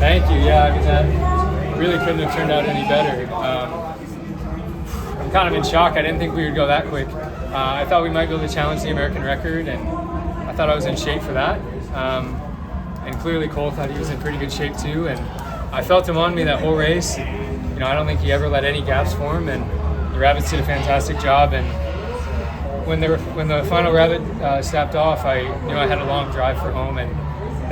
Thank you. Yeah, I mean, that really couldn't have turned out any better. I'm kind of in shock. I didn't think we would go that quick. I thought we might be able to challenge the American record, and I thought I was in shape for that. And clearly Cole thought he was in pretty good shape too. And I felt him on me that whole race. You know, I don't think he ever let any gaps form, and the rabbits did a fantastic job. And when the final rabbit snapped off, I knew I had a long drive for home, and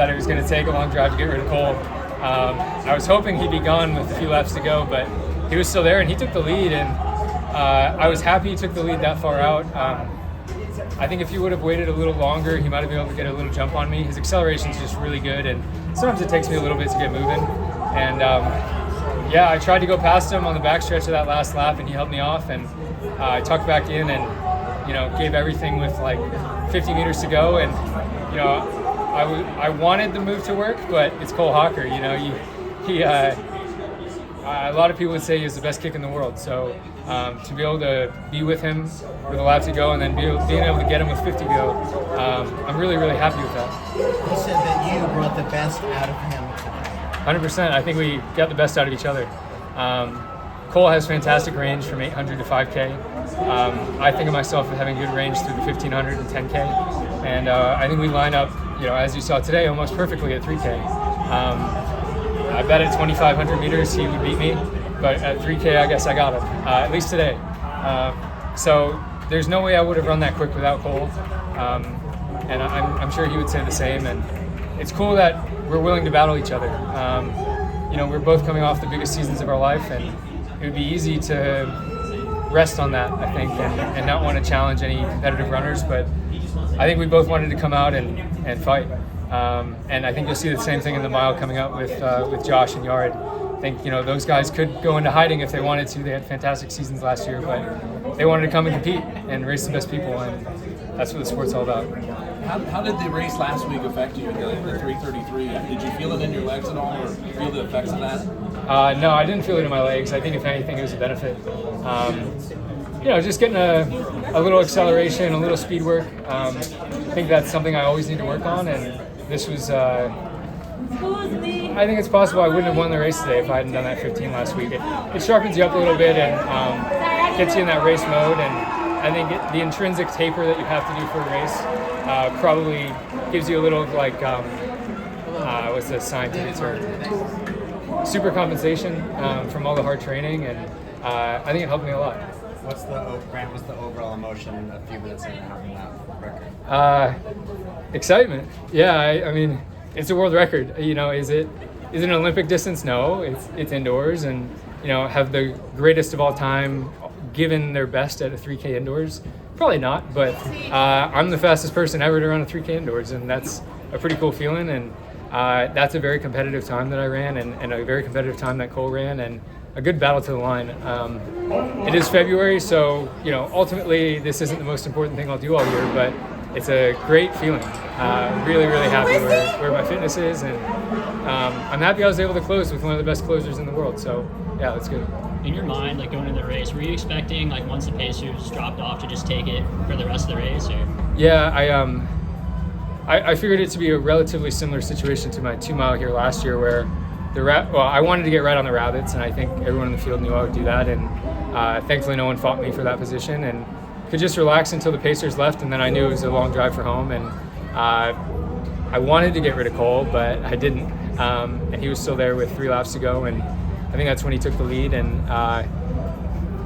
that it was going to take a long drive to get rid of Cole. I was hoping he'd be gone with a few laps to go, but he was still there, and he took the lead, and I was happy he took the lead that far out. I think if he would have waited a little longer, he might have been able to get a little jump on me. His acceleration is just really good, and sometimes it takes me a little bit to get moving. And yeah, I tried to go past him on the backstretch of that last lap, and he held me off, and I tucked back in and, you know, gave everything with like 50 meters to go. And, you know, I wanted the move to work, but it's Cole Hawker. You know, a lot of people would say he was the best kick in the world. So to be able to be with him with a lap to go, and then being able to get him with 50 to go, I'm really, really happy with that. You said that you brought the best out of him. 100%. I think we got the best out of each other. Cole has fantastic range from 800 to 5K. I think of myself as having good range through the 1500 and 10K. And I think we line up, you know, as you saw today, almost perfectly at 3K. I bet at 2,500 meters he would beat me, but at 3K I guess I got him, at least today. So there's no way I would have run that quick without Cole. And I'm sure he would say the same. And it's cool that we're willing to battle each other. You know, we're both coming off the biggest seasons of our life, and it would be easy to rest on that, I think, and not want to challenge any competitive runners, but I think we both wanted to come out and fight. And I think you'll see the same thing in the mile coming up with Josh and Yard. I think, you know, those guys could go into hiding if they wanted to. They had fantastic seasons last year, but they wanted to come and compete and race the best people, and that's what the sport's all about. How did the race last week affect you, the 333? Did you feel it in your legs at all, or feel the effects of that? No, I didn't feel it in my legs. I think if anything, it was a benefit. You know, just getting a little acceleration, a little speed work. I think that's something I always need to work on, and this was, I think it's possible I wouldn't have won the race today if I hadn't done that 15 last week. It sharpens you up a little bit and gets you in that race mode, and I think the intrinsic taper that you have to do for a race probably gives you a little, like, what's the scientific term? Super compensation from all the hard training, and I think it helped me a lot. What's the overall emotion a few minutes into having that record? Excitement. Yeah, I mean, it's a world record. You know, is it an Olympic distance? No, it's indoors, and, you know, have the greatest of all time given their best at a 3K indoors? Probably not, but I'm the fastest person ever to run a 3K indoors, and that's a pretty cool feeling. And that's a very competitive time that I ran, and a very competitive time that Cole ran, and a good battle to the line. It is February, so, you know, ultimately this isn't the most important thing I'll do all year, but it's a great feeling. Really, really happy where my fitness is, and I'm happy I was able to close with one of the best closers in the world. So yeah, that's good. In your mind, like going into the race, were you expecting, like, once the pacers dropped off, to just take it for the rest of the race? Or? Yeah, I figured it to be a relatively similar situation to my 2 mile here last year, where I wanted to get right on the rabbits, and I think everyone in the field knew I would do that, and thankfully no one fought me for that position, and could just relax until the pacers left, and then I knew it was a long drive for home, and I wanted to get rid of Cole, but I didn't, and he was still there with 3 laps to go, and I think that's when he took the lead, and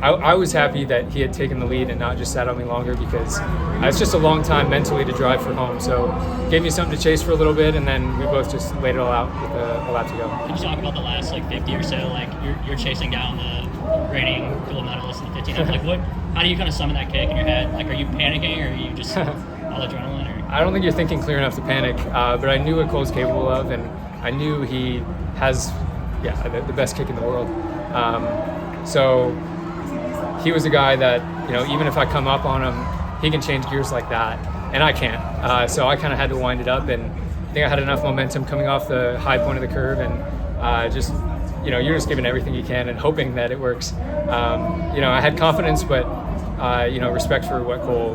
I was happy that he had taken the lead and not just sat on me longer, because it's just a long time mentally to drive for home. So it gave me something to chase for a little bit, and then we both just laid it all out with a lap to go. Could you talk about the last, like, 50 or so? Like, you're chasing down the reigning gold medalist in the 1500. Like, how do you kind of summon that kick in your head? Like, are you panicking, or are you just all adrenaline? Or? I don't think you're thinking clear enough to panic, but I knew what Cole's capable of, and I knew he has, the best kick in the world. So he was a guy that, you know, even if I come up on him, he can change gears like that, and I can't. So I kind of had to wind it up, and I think I had enough momentum coming off the high point of the curve, and just, you know, you're just giving everything you can and hoping that it works. You know, I had confidence, but, you know, respect for what Cole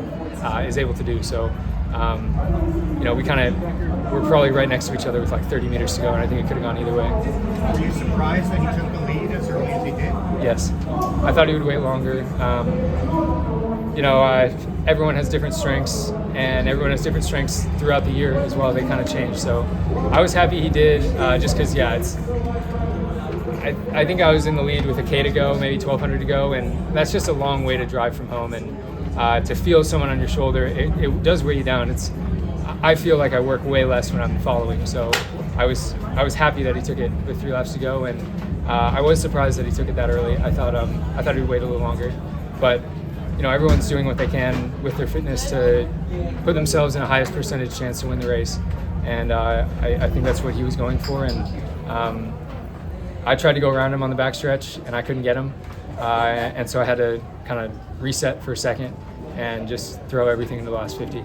is able to do. So you know, we're probably right next to each other with like 30 meters to go, and I think it could have gone either way. Were you surprised that he took the lead as early as he did? Yes, I thought he would wait longer. You know, everyone has different strengths, and everyone has different strengths throughout the year as well. They kind of change. So I was happy he did, just because, yeah, I think I was in the lead with a K to go, maybe 1,200 to go, and that's just a long way to drive from home. And to feel someone on your shoulder, it does weigh you down. I feel like I work way less when I'm following. So I was happy that he took it with 3 laps to go, and I was surprised that he took it that early. I thought he'd wait a little longer, but you know, everyone's doing what they can with their fitness to put themselves in the highest percentage chance to win the race, and I think that's what he was going for. And I tried to go around him on the backstretch, and I couldn't get him, and so I had to kind of reset for a second and just throw everything into the last 50.